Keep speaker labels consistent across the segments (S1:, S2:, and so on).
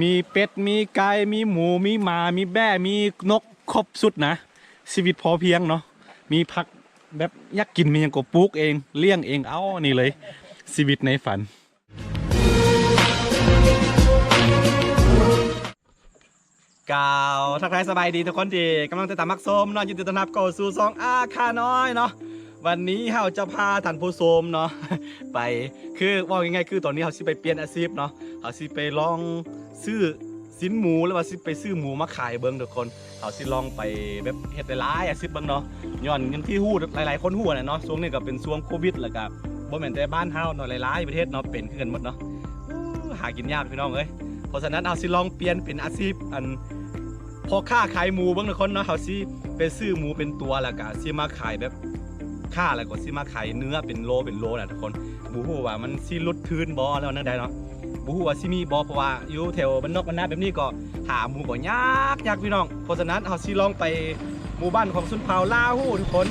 S1: มีเป็ดมีไก่มีหมูมีหมามีแบ่มีนกครบสุดนะชีวิตพอเพียงเนาะมีผักแบบอยากกินมีอย่างก็ปลูกเองเลี้ยงเองเอานี่เลยชีวิตในฝันกล่าวทักทายสบายดีทุกคนที่กำลังจะตามมักส้มเนาะยินดีต้อนรับเข้าสู่ซองอาคาน้อยเนาะวันนี้เฮาจะพาท่านผู้ชมเนาะไปคือว่าง่ายๆคือตอนนี้เฮาสิไปเปลี่ยนอาชีพเนาะเฮาสิไปลองซื้อสินหมูหรือว่าสิไปซื้อหมูมาขายเบิ่งทุกคนเฮาสิลองไปแบบเฮ็ดหลายอาชีพเบิ่งเนาะย้อนอย่างที่ฮู้หลายๆคนฮู้น่ะเนาะช่วงนี้ก็เป็นช่วงโควิดแล้วก็บ่แม่นแต่บ้านเฮาเนาะหลายๆประเทศเนาะเป็นคือกันหมดเนาะหากินยากพี่น้องเอ้ยเพราะฉะนั้นเฮาสิลองเปลี่ยนเป็นอาชีพอันพอค้าขายหมูเบิ่งทุกคนเนาะเฮาสิไปซื้อหมูเป็นตัวแล้วก็สิมาขายแบบค่าแล้วก็สิมาขายเนื้อเป็นโลนะทุกคนบ่ฮู้ว่ามันสิลดทืนบ่แล้วนั่นใดเนาะบ่ฮู้ว่าสิมีบ่เพราะว่าอยู่แถวบ้านนอกบ้านนาแบบนี้ก็หาหมูก็ยากพี่น้องเพราะฉะนั้นเฮาสิลองไปหมู่บ้านของสุนเผาลาฮู้ทุกคน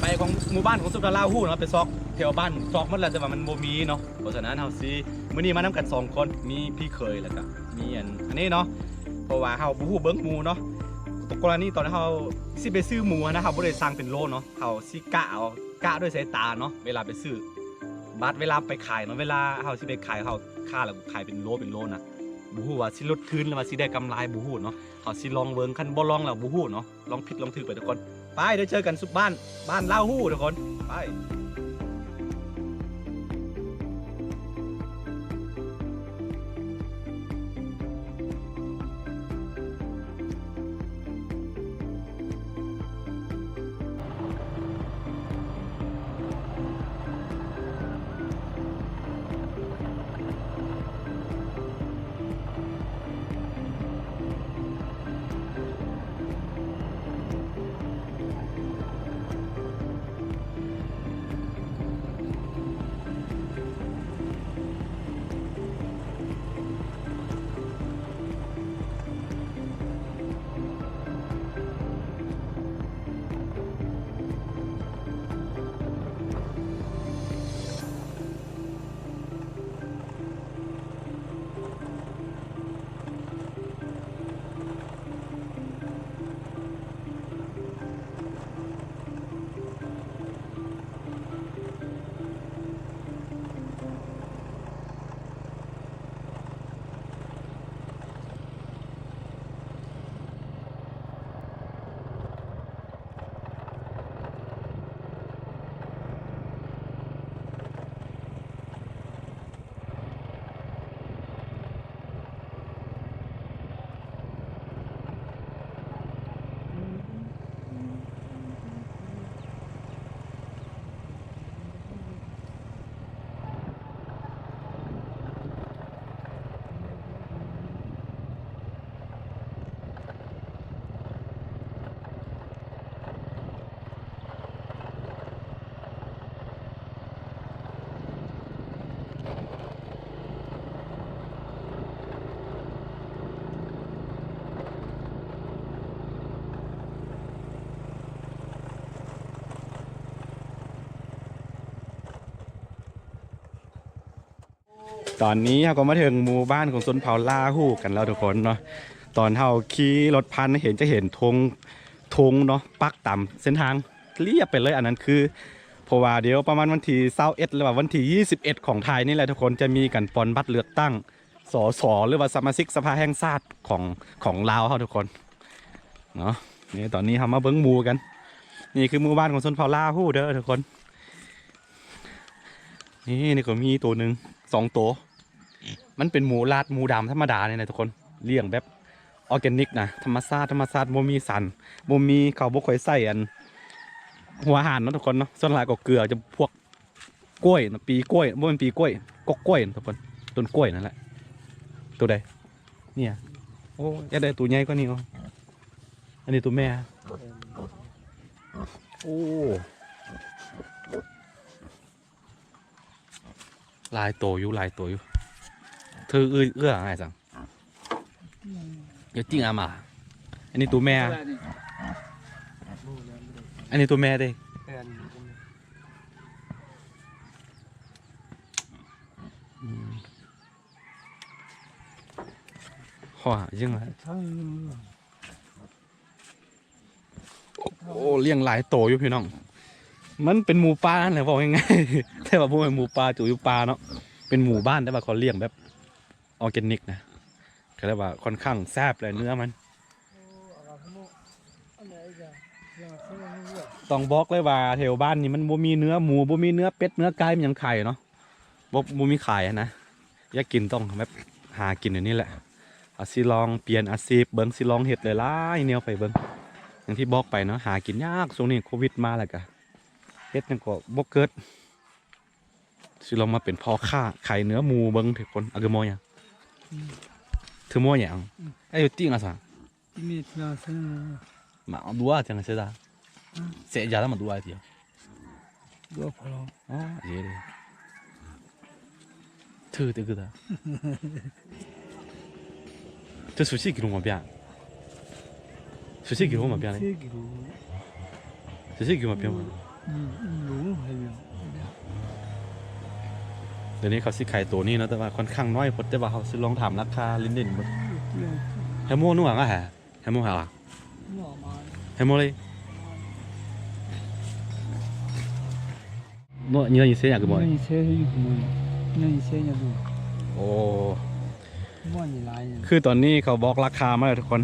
S1: ไปของหมู่บ้านของสุนเผาลาฮู้เนาะไปซอกแถวบ้านซอกหมดแล้วแต่ว่ามันบ่มีเนาะเพราะฉะนั้นเฮาสิมื้อนี้มานํกัน2คนมีพี่เคยแล้วก็มีอันนี้เนาะเพราะว่าเฮาบ่ฮู้เบิ่งหมูเนาะกรณีตอนเฮาสิไปซื้อหมูนะเฮาบ่ได้สั่งเป็นโลเนาะเฮาสิกะเอากะด้วยสายตาเนาะเวลาไปซื้อบัดเวลาไปขายเนาะเวลาเฮาสิไปขายเฮาค่าแล้วขายเป็นโลนะบ่ฮู้ว่าสิลดทุนหรือว่าสิได้กำไรบ่ฮู้เนาะเฮาสิลองเบิ่งคันบ่ลองแล้วบ่ฮู้เนาะลองผิดลองถูกไปทุกคนไปเดี๋ยวเจอกันสุดบ้านลาวฮู้ทุกคนไปตอนนี้เราก็มาถึงหมู่บ้านของชนเผ่าลาฮู้กันแล้วทุกคนเนาะตอนเราขี่รถพันจะเห็นธงเนาะปักต่ำเส้นทางเรียบไปเลยอันนั้นคือเพราะว่าเดี๋ยวประมาณวันที่21หรือว่าวันที่21ของไทยนี่แหละทุกคนจะมีการปอนบัตรเลือกตั้งสสหรือว่าสมาชิกสภาแห่งชาติของลาวเขาทุกคนเนาะนี่ตอนนี้เรามาเบิ้งหมู่กันนี่คือหมู่บ้านของชนเผ่าลาฮู้เด้อทุกคนนี่ก็มีตัวหนึ่ง2 ตัวมันเป็นหมูลาดหมูดำธรรมดาเนี่ยนะทุกคนเลี้ยงแบบออร์แกนิกนะธรรมชาติโมมีสันโมมีเขาบกข่อยใส่อันหัวอาหารเนาะทุกคนเนาะส่วนหลายก็เกลือจะพวกกล้วยนะปีกล้วยโมเป็นปีกล้วยก็กล้วยทุกคนต้นกล้วยนั่นแหละตัวใดเนี่ยโอ้ยได้ตัวใหญ่ก็นี่อันนี้ตัวแม่โอ้ลายโตอยู่เธอเอื้ออะไรสั่งเดี๋ยวจริงอ่ะมาอันนี้ตัวแม่อันนี้ตัวแม่เด้ พ่อยังไงโอ้เลี้ยงหลายโตอยู่พี่น้องมันเป็นหมูป่านั่นแหละบอกยังไงแต่ว่าพวกมันหมูป่าจู่อยู่ป่าเนาะเป็นหมู่บ้านแต่ว่าเขาเลี้ยงแบบออร์แกนิกนะก็เลยว่าค่อนข้างแซ่บเลยเนื้อมันต้องบอกเลยว่าแถวบ้านนี่มันบ่มีเนื้อหมูบ่มีเนื้อเป็ดเนื้อไก่มันยังไข่เนาะบ่มีขายนะอยากกินต้องแบบหากินอย่างนี้แหละอาสิลองเปลี่ยนอาชีพเบิ้งสิลองเห็ดเลยล่ะแนวไปเบิ้งอย่างที่บอกไปเนาะหากินยากช่วงนี้โควิดมาแล้วก็เฮ็ดยังก็บ่เกิดสิลองมาเป็นพ่อค้าขายเนื้อหมูเบิ้งทุกคนอะคือโมยังถือโมยังไอ้ติ้งอ่ะซะมาเอาดูอ่ะจังซี่ดาเสียยาแล้วมาดูอ่ะทีดูพออ๋อเยเลยถือ这个的这熟悉给我们变熟悉给我们变嘞熟悉给我们变吗เดี๋ยวนี้เขาสิขายตัวนี้นะแต่ว่าค่อนข้างน้อยพอแต่ว่าเขาสิลองถามราคาลิ้นเด่นหมดแฮมโม่นู่นอ่ะฮะแฮมโม่หาล่ะแฮมโม่เลยโน่นี่เราอีเสียอย่างกี่โมงโอ้คือตอนนี้เขาบอกราคามาเลยทุกคน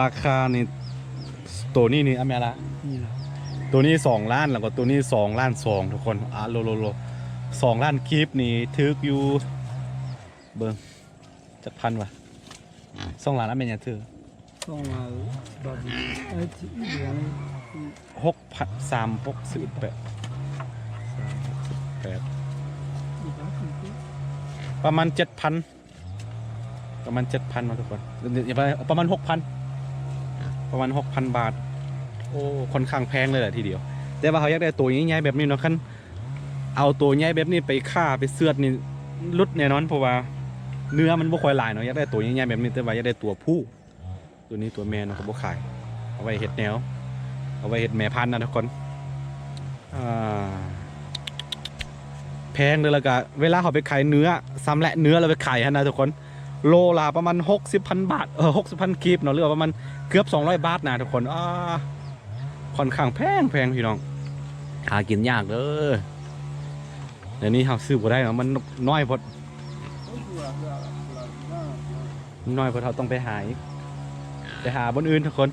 S1: ราคานี่ตัวนี้นี่อเมริกาตัวนี้2 ล้านแล้วก็ตัวนี้2 ล้าน 2ทุกคนโล2 ล้านคลิปนี่ทึกอยู่เบิ้งจักพันวะ2 ล้านแล้วเป็นยังถือ2 ล้านประมาณ 7,000นะทุกคนอย่าไปประมาณ 6,000 บาทโอ้ค่อนข้างแพงเลยแหละทีเดียวแต่ว่าเขาอยากได้ตัวใหญ่ๆแบบนี้เนาะคันเอาตัวใหญ่แบบนี้ไปฆ่าไปเสือดนี่ลุดแน่นอนเพราะว่าเนื้อมันบ่ค่อยหลายเนาะอยากได้ตัวใหญ่ๆแบบนี้แต่ว่าอยากได้ตัวผู้ตัวนี้ตัวแม่เนาะเขาบ่ขายเอาไว้เฮ็ดแนวเอาไว้เฮ็ดแม่พันธุ์นะทุกคนแพงเลยละกะเวลาเขาไปขายเนื้อซ้ำและเนื้อเราไปขายนะทุกคนโลละประมาณ 60,000 บาท60,000กีบเนาะหรือประมาณเกือบ200 บาทนะทุกคนค่อนข้างแพงพี่น้องหากินยากเลยเดี๋ยวนี้เขาซื้อบ่ได้เนาะมันน้อยพอเขาต้องไปหาบนอื่นทุกคน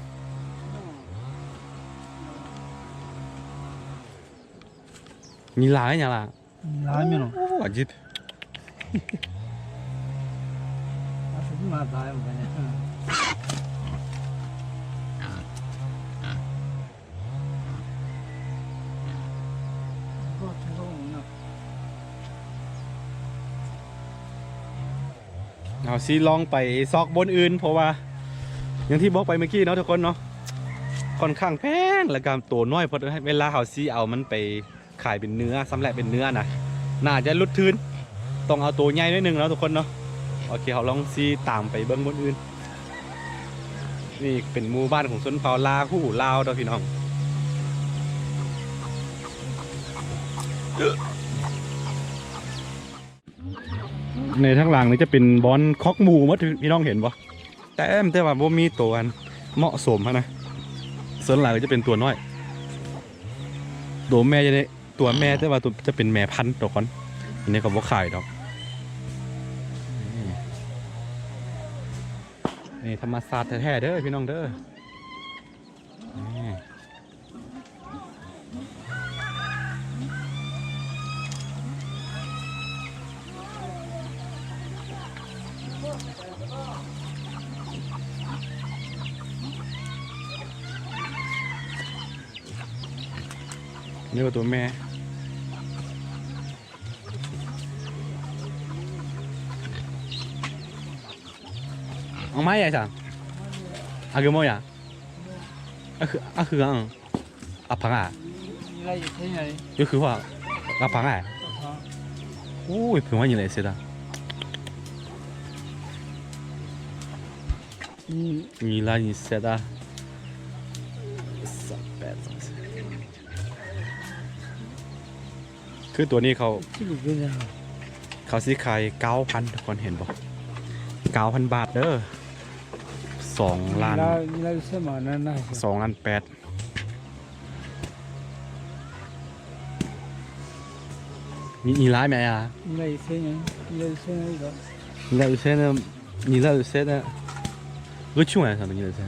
S1: มีหลายอย่างล่ะมีเนาะอาจิบมาตายเหมือนกันเนี่ยเอาซีลองไปซอกบนอื่นเพราะว่าอย่างที่บอกไปเมื่อกี้เนาะทุกคนเนาะค่อนข้างแพงและการตัวน้อยพอเวลาเขาซีเอามันไปขายเป็นเนื้อสำเร็จเป็นเนื้อนะน่าจะลุดทืนต้องเอาตัวใหญ่นิดนึงแล้วทุกคนเนาะโอเคเขาลองซีตามไปเบิ้งบนอื่นนี่เป็นหมู่บ้านของชนเผ่าลาหูลาวเด้อพี่น้องในทั้งหลังนี่จะเป็นบอนคอกหมูมั้งพี่น้องเห็นปะแต่ว่าบ่มีตัวเหมาะสมนะส่วนหลังจะเป็นตัวน้อยตัวแม่จะได้ตัวแม่แต่ว่าตัวจะเป็นแม่พันธุ์ตัวคนอันนี้เขาบ่ขายดอกนี่ธรรมศาสตร์แท้ๆเด้อพี่น้องเด้อนี่ว่าตัวแม่เอาไม้ใหญ่สั่งอาเกโมยอ่ะคือพังอ่ะก็คือว่าพังอ่ะโอ้ยเพิ่งว่าอย่างไรเสียดายมีลายเสียดายคือตัวนี้เขาสิขาย 9,000 ทุกคนเห็นบอก 9,000 บาทเด้อ2 ล้าน2 ล้าน 8你来没啊？你来有钱呢？你来有钱呢？我穷啊，啥的你来钱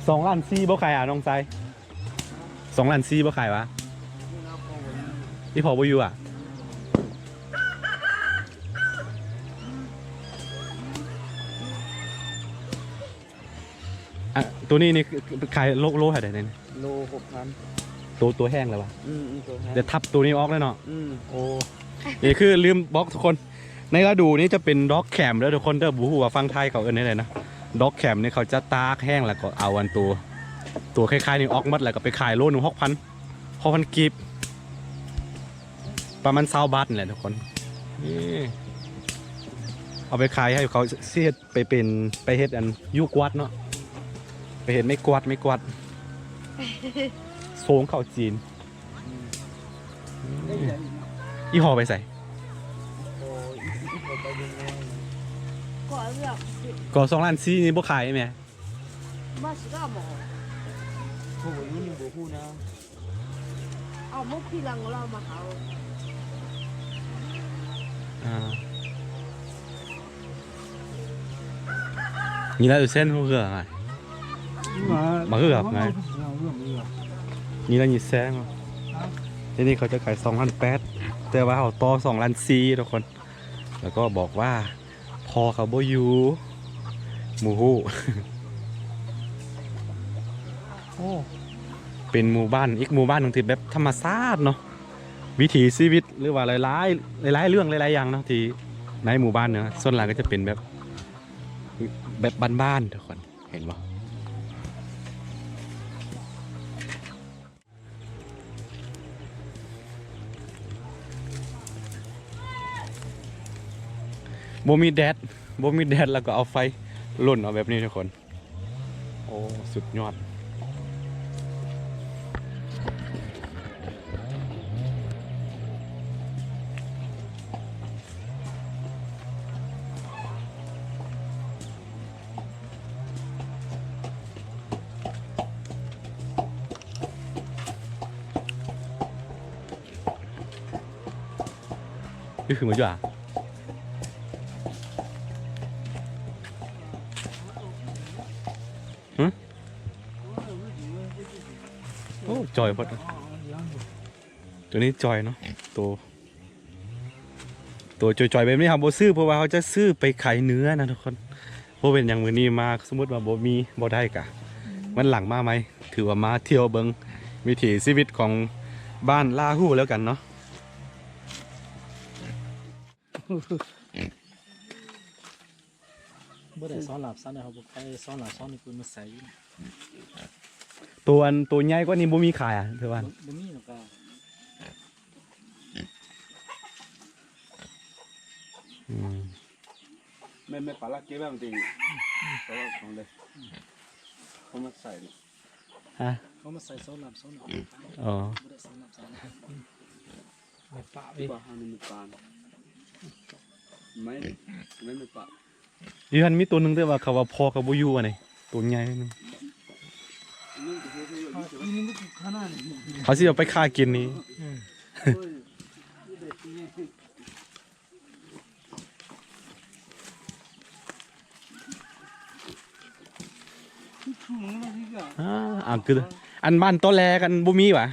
S1: ？2 ล้าน 4บ่ขายอ่ะน้องใจ2 ล้าน 4บ่ขายวะพี่พอบ่อยู่อ่ะอ่ะตัวนี้นี่ขายโลเท่าไหร่เนี่ย
S2: โล6,000
S1: ตัวแห้งแล้ววะ
S2: ตัวแห้ง
S1: เดี๋ยวทับตัวนี้ออกแล้วเนาะโอ้นี่คือลืมบอกทุกคนในฤดูนี้จะเป็นด็อกแคมแล้วทุกคนเด้อบูฮูว่าฟังไทยเขาเอิ้นได้เลยนะด็อกแคมเนี่ยเขาจะตากแห้งแล้วก็เอาอันตัวคล้ายๆนี่ออกมัดแล้วก็ไปขายโลนึง6,000กีบประมาณ20 บาทนี่แหละทุกคนนี่เอาไปขายให้เขาเสียดไปเฮ็ดอันยูกวัดเนาะไปเฮ็ดไม่กวาดโซงเข้าจีนอีห่อไปใส่ก็2 ล้าน 4นี่บ่ขายไหม
S3: มาสิก็บอก
S2: ผู้บริหารผู้นะ
S3: เอามุกที่หลังเรามาเขา
S1: 你来有钱如何啊？มาคือแบบไงนี่ละนี่แซงที่นี่เขาจะขาย2,800แต่ว่าเขาต่อ2 ล้าน 4ทุกคน แล้วก็บอกว่าพอเขาบ่อยู่หมู่ฮู้เป็นหมู่บ้านอีกหมู่บ้านหนึ่งที่แบบธรรมชาติเนาะวิถีชีวิตหรือว่าหลายเรื่องหลายอย่างเนาะที่ในหมู่บ้านเนาะส่วนหลังก็จะเป็นแบบบ้านๆทุกคนเห็นปะบ่มีแดดแล้วก็เอาไฟล่นเอาแบบนี้ทุกคนโอ้สุดยอดนี่คือมันอยู่อ่ะโอ้จอยพอดตัวนี้จอยเนาะตัวจอยๆแบบนี้ครับโบซื้อเพราะว่าเขาจะซื้อไปขายเนื้อนะทุกคนเพราะเป็นอย่างมือนี้มาสมมติว่าโบได้กะมันหลังมาไหมถือว่ามาเที่ยวเบิงวิถีชีวิตของบ้านลาฮู้แล้วกันเนาะ
S2: บ่ได้ซ้อนหลับซ้อนนะครับใครซ้อนหลับซ้อนนี่คุณมาใส่
S1: ตัวใหญ่กว่านี้บ่มีขายอ่ะเธอว่า
S2: บ่มีหรอก
S1: ไม่ปลาละเก็บแบบจริงแต่ว่าของเลยเขามาใส่ฮะ
S2: เขามาใส่ซ้อนหลับซ้อน
S1: อ๋อ
S2: บ่ได้ซ้อนหลับซ้อนไม่ปะ
S1: ปลาหานี่ปลาไม่ปลาอีฮันมีตัวหนึ่งแต่ว่าเขาว่าพอกับบุยูอ่ะนี่ตัวใหญ่นึงเขาสิเอาไปฆ่ากินนี่คืออันบ้านตัวแรกันบุมีวะ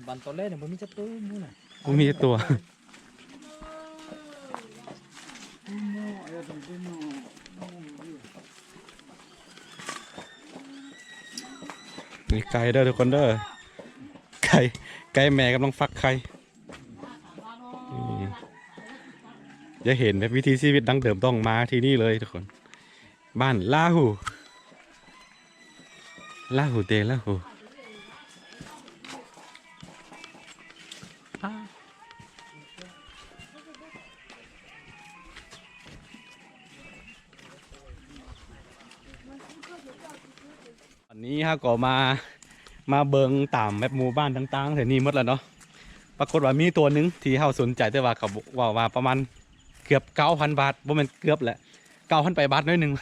S2: บ้านตัวแรกเนี่ยบุมีจักตัวนู่นน่ะ
S1: บุมีตัวนี่ไก่เด้อทุกคนเด้อไก่แม่กำลังฟักไข่จะเห็นแบบวิถีชีวิตดั้งเดิมต้องมาที่นี่เลยทุกคนบ้านลาฮูเตลาฮูวันนี้ฮะก็มา มาเบิงตามแบบหมู่บ้านต่างๆแถวนี้หมดแล้วเนาะปรากฏว่ามีตัวหนึงที่เฮาสนใจแต่ว่าเขาบอกว่าประมาณเกือบ 9,000 บาทบ่แม่นเกือบแหละ 9,000 ไปบาทน้อยหนึง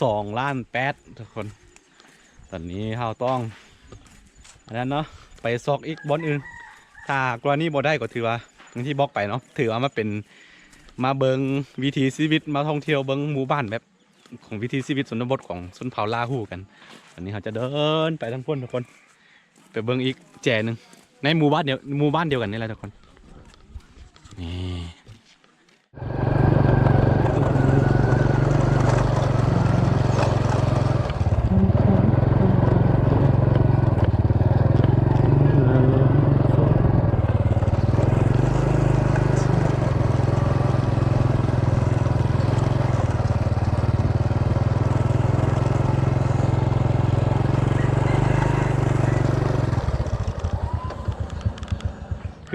S1: 2,800,000ทุกคนตอนนี้เฮาต้องอันนั้นเนาะไปซอกอีกบอนอื่นถ้ากรณีบ่ได้ก็ถือว่าอย่างที่บอกไปเนาะถือว่ามาเป็นมาเบิงวิถีชีวิตมาท่องเที่ยวเบิงหมู่บ้านแบบของวิถีชีวิตชนบทของชนเผ่าลาหูกันอันนี้เราจะเดินไปทั้งพ้นทุกคนไปเบิงอีกแจ่หนึ่งในหมู่บ้านเดียวกันนี่แหละทุกคนนี่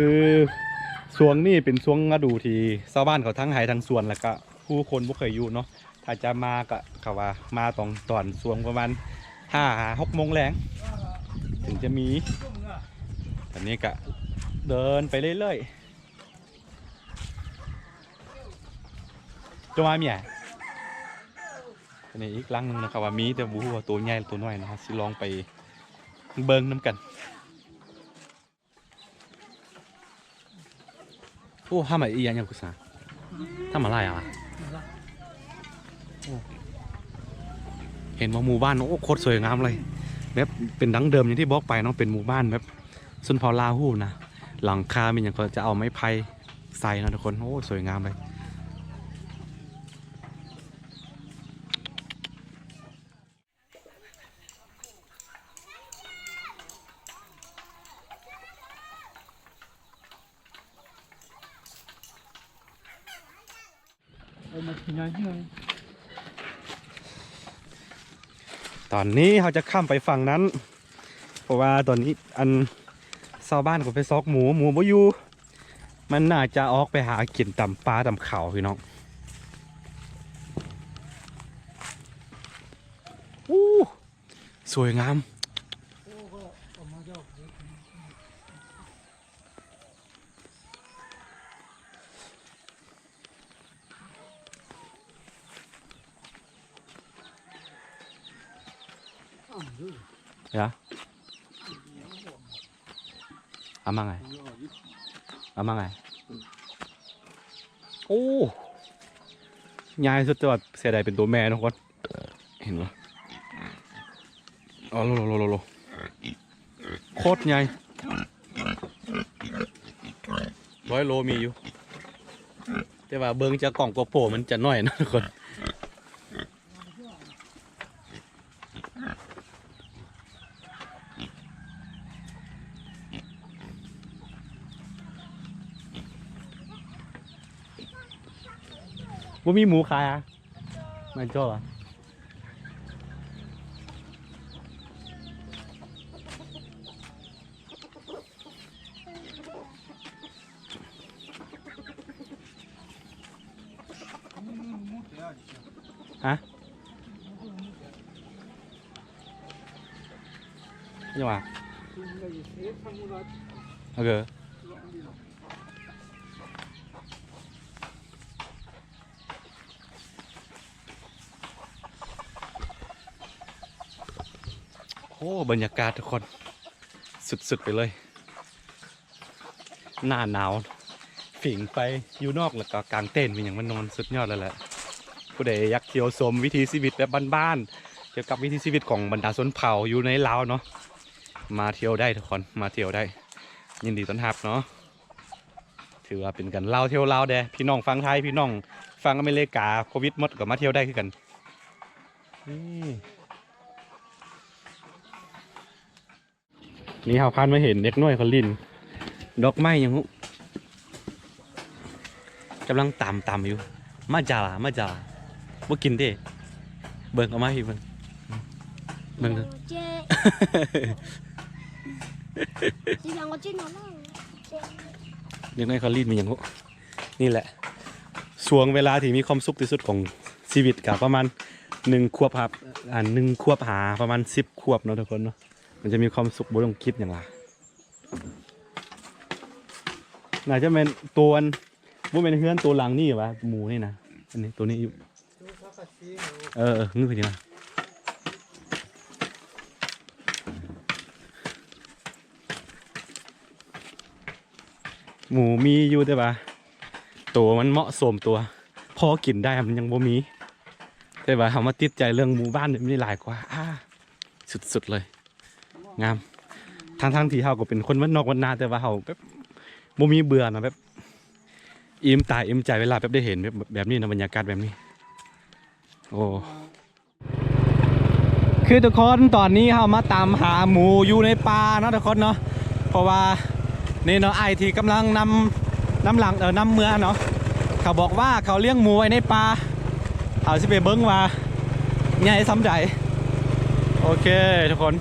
S1: คือสวงนี่เป็นสวงฤดูที่ชาวบ้านเขาทั้งไห้ทั้งสวนแล้วก็ผู้คนบ่เคยอยู่เนาะถ้าจะมาก็เขาว่ามาตอนสวงประมาณ5-6 โมงแรงถึงจะมีอันนี้ก็เดินไปเรื่อยๆจะมาเมียอันนี้อีกครั้งหนึงนะครับว่ามีแต่บู๊ว่าตัวใหญ่ตัวน้อยนะครับสิลองไปเบิ่งน้ำกันโอ้ทำอะไรอีกอย่างกุศลทำอะไรอ่ะเห็นว่าหมู่บ้านโอ้โคตรสวยงามเลยแบบเป็นดั้งเดิมอย่างที่บอกไปเนาะเป็นหมู่บ้านแบบชนเผ่าลาหูนะหลังคาเป็นอย่างเขาจะเอาไม้ไผ่ใส่นะทุกคนโอ้สวยงามเลยตอนนี้เขาจะข้ามไปฝั่งนั้นเพราะว่าตอนนี้อันชาวบ้านก็ไปซอกหมูบ่อยู่มันน่าจะออกไปหากินตำปลาตำเขาพี่น้องอู้สวยงามya amangไงโอ้ยายสุดยอดเสียดายเป็นตัวแม่ทุกคนเห็นปะอ๋อโลโคตรใหญ่100 โลมีอยู่แต่ว่าเบิ้งจะกล่องโกโปรมันจะน้อยนะทุกคนว่ามีหมูขายอ่ะมันโจ้อะฮะยังไงโอเคโอ้บรรยากาศทุกคนสุดๆไปเลยหน้าหนาวฝิ่งไปอยู่นอกแล้วก็กางเต็นท์เป็นอย่างมันนอนสุดยอดเลยแหละผู้ใดอยากเที่ยวชมวิถีชีวิตแบบบ้านๆเกี่ยวกับวิถีชีวิตของบรรดาชนเผ่าอยู่ในลาวเนาะมาเที่ยวได้ทุกคนมาเที่ยวได้ยินดีต้อนรับเนาะถือว่าเป็นกันเล่าเที่ยวลาวแด่พี่น้องฟังไทยพี่น้องฟังอเมริกาโควิดหมดก็มาเที่ยวได้คือกันนี่เฮาพานมาเห็นเด็กน้อยเขาลินดอกไม้ยังกำลังตำอยู่มาจ่าบ่กินเด้เบิ่งเอามาให้เบิ่งเจ๊ที่ยังก็จิ้นเอาแล้วเด็กน้อยเขาลินมีอย่างนี่แหละช่วงเวลาที่มีความสุขที่สุดของชีวิตกับประมาณ1 ขวบครับ1 ขวบหาประมาณ10 ขวบเนาะทุกคนเนาะ มันจะมีความสุขบ่ต้องคิดอย่างไรน่าจะเป็นตัวบ่เป็นเฮือนตัวหลังนี่วะหมูนี่นะอันนี้ตัวนี้อยู่งื้อไปดีนะหมูมีอยู่แต่ว่าตัวมันเหมาะสมตัวพอกินได้มันยังบ่มีแต่ว่าเขามาติดใจเรื่องหมู่บ้านเนี่ยมันหลายกว่าสุดๆเลยงามทั้งที่เขาก็เป็นคนวันนอกวันนาแต่ว่าเขาแบบบ่มีเบื่อนะแบบอิ่มตาอิ่มใจเวลาแบบได้เห็นแบบนี้นะบรรยากาศแบบนี้โอ้คือทุกคนตอนนี้เขามาตามหาหมูอยู่ในป่านะทุกคนเนาะเพราะว่านี่เนาะไอที่กำลังนำหลังนำเมืองเนาะเขาบอกว่าเขาเลี้ยงหมูไว้ในป่าเอาสิไปเบิ้งว่าใหญ่ซ้ำใจโอเคทุกคน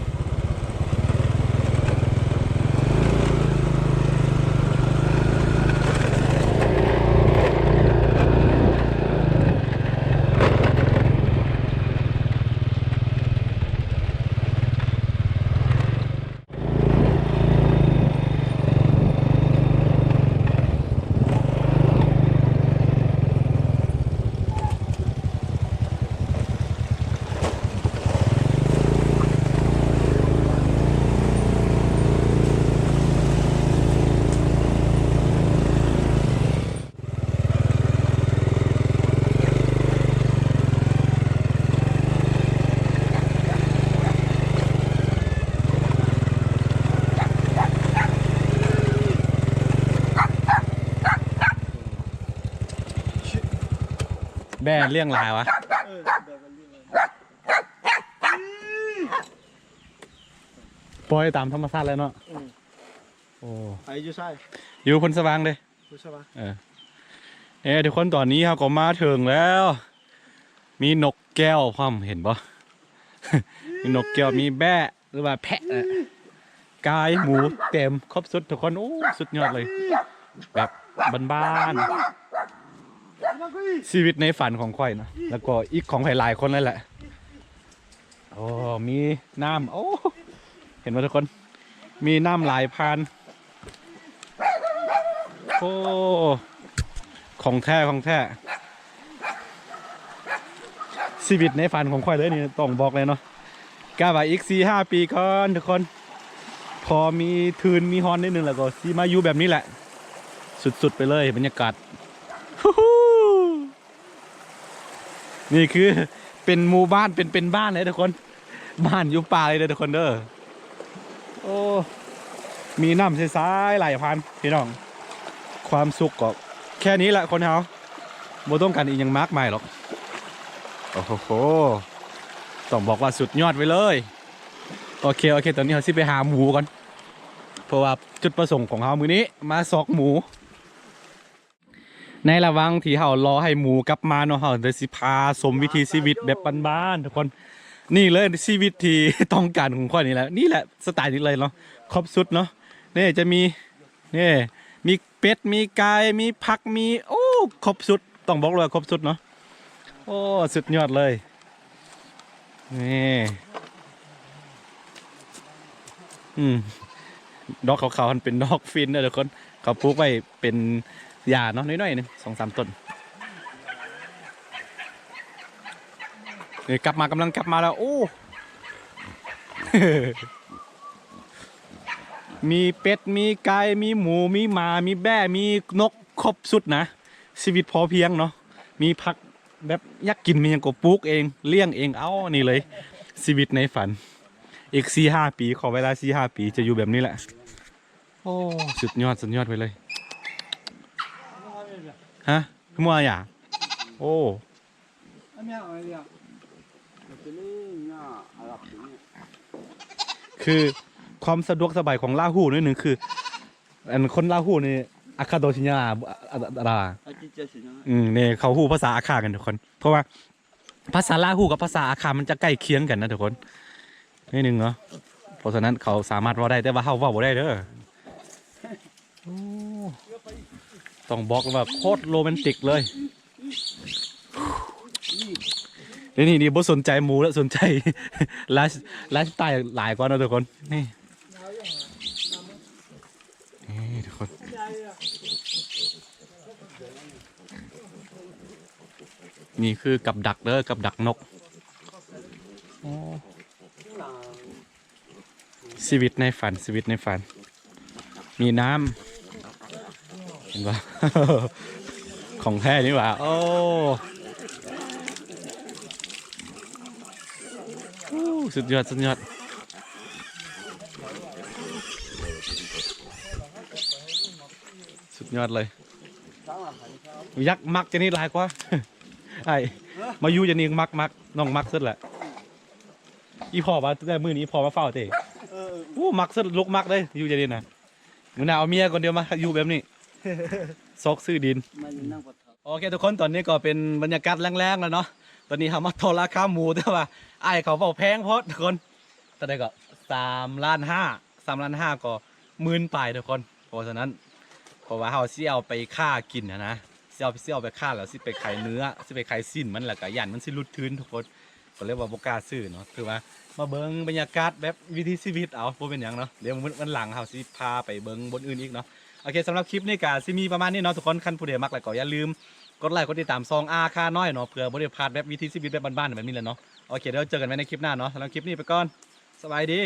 S1: แบ่เลี้ยงลายวะปล่อยตามธรรมชาติเลยเนาะโอ้ไปอยู่ใช่อยู่คนสว่างเลยใช่ปะทุกคนตอนนี้เราก็มาถึงแล้ว มีนกแก้วความเห็นปะ มีนกแก้วมีแบะหรือว่าแพะกายหมูเต็มครบสุดทุกคนโอ้สุดยอดเลยแบบบ้านๆชีวิตในฝันของข่อยนะแล้วก็อีกของหลายคนเลยแหละโอ้มีน้ำโอ้เห็นไหมทุกคนมีน้ำหลายพันโอ้ของแท้ชีวิตในฝันของข่อยเลยนี่ต้องบอกเลยเนาะกาว่าอีก4-5 ปีก่อนทุกคนพอมีทืนมีฮอนนิดนึงแล้วก็ซีมาอยู่แบบนี้แหละสุดๆไปเลยบรรยากาศนี่คือเป็นหมู่บ้านเป็นบ้านเลยทุกคนบ้านอยู่ป่าเลยทุกคนเด้อโอ้มีน้ำใสๆไหลผ่านพี่น้องความสุขก็แค่นี้แหละคนเฮาบ่ต้องการอีกอย่างมากมายหรอกโอ้โหต้องบอกว่าสุดยอดไปเลยโอเคตอนนี้เราสิไปหาหมูก่อนเพราะว่าจุดประสงค์ของเรามื้อนี้มาซอกหมูในระหว่างที่เรารอให้หมูกลับมาเนาะเราจะสิพาชมวิถีชีวิตแบบบ้านๆทุกคนนี่เลยชีวิตที่ต้องการของข้อนี้แหละนี่แหละสไตล์นี้เลยเนาะครบสุดเนาะนี่จะมีนี่มีเป็ดมีไก่มีผักมีโอ้ครบสุดต้องบอกเลยครบสุดเนาะโอ้สุดยอดเลยนี่ดอกขาวๆมันเป็นดอกฟินนะทุกคนเขาปลูกไว้เป็นหญ้าเนาะน้อยๆนึง2-3 ต้นนี่กำลังกลับมาแล้วโอ้ มีเป็ดมีไก่มีหมูมีหมามีแบะมีนกครบสุดนะชีวิตพอเพียงเนาะมีผักแบบอยากกินมีอย่างก็ปลูกเองเลี้ยงเองเอานี่เลยชีวิตในฝันอีก4-5 ปีขอเวลา4-5 ปีจะอยู่แบบนี้แหละโอ้สุดยอดไปเลยฮะขึ้นมาอย่างโอ้คือความสะดวกสบายของลาหูนิดหนึ่งคืออันคนลาหูนี่อาคาโดชิญาอะไรเนี่ยเขาหูภาษาอาคากันทุกคนเพราะว่าภาษาลาหูกับภาษาอาคามันจะใกล้เคียงกันนะทุกคนนิดนึงเนาะเพราะฉะนั้นเขาสามารถว่าได้แต่ว่าเขาว่าบ่ได้เด้อต้องบอกว่าโคตรโรแมนติกเลย นี่บ่สนใจหมูแล้วสนใจ ไลฟ์สไตล์หลายกว่าเนาะทุกคนนี่ทุกคนนี่คือกับดักเด้อกับดักนกชีวิตในฝันชีวิตในฝันมีน้ำเห็นปะ ของแท้นี่หว่าโอ้สุดยอดสุดยอดสุดยอดเลยยักษ์มักจะนี่หลายกว่า ไอ้มาอยู่จะนี่มักน้องมักสุดแหละอีพ่อมาได้มือนี้พ่อมาเฝ้าเต้มักสุดลุกมักเลยอยู่จะนี่นะมึงน่าเอาเมียคนเดียวมาอยู่แบบนี้ ซอกซื้อดินโอเคทุกคนตอนนี้ก็เป็นบรรยากาศแรงๆแล้วเนาะตอนนี้เขามาโทรราคาหมูแต่ว่าไอ้เขาบอกแพงเพราะทุกคนตอนนี้ก็3,500,000ก็10,000ไปทุกคนเพราะฉะนั้นเพราะว่าเขาสิเอาไปฆ่ากินนะสิเอาไปฆ่าแล้วสิไปขายเนื้อสิไปขายสิ้นมันแหละก็ยันมันสิรุดทื้นทุกคนก็เรียกว่าบ่กล้าซื้อเนาะคือว่ามาเบิ่งบรรยากาศแบบวิถีชีวิตเอาบ่เป็นหยังเนาะเดี๋ยววันหลังเขาสิพาไปเบิ่งบนอื่นอีกเนาะโอเคสำหรับคลิปนี้ก็สิมีประมาณนี้เนาะทุกคนคันผู้ใดมักแล้วก็อย่าลืมกดไลค์กดติดตามซองอาค่าน้อยเนาะเพื่อบ่ได้พลาดแบบวิถีชีวิตแบบบ้านๆแบบนี้แหละเนาะโอเคเดี๋ยวเจอกันไว้ในคลิปหน้าเนาะสำหรับคลิปนี้ไปก่อนสบายดี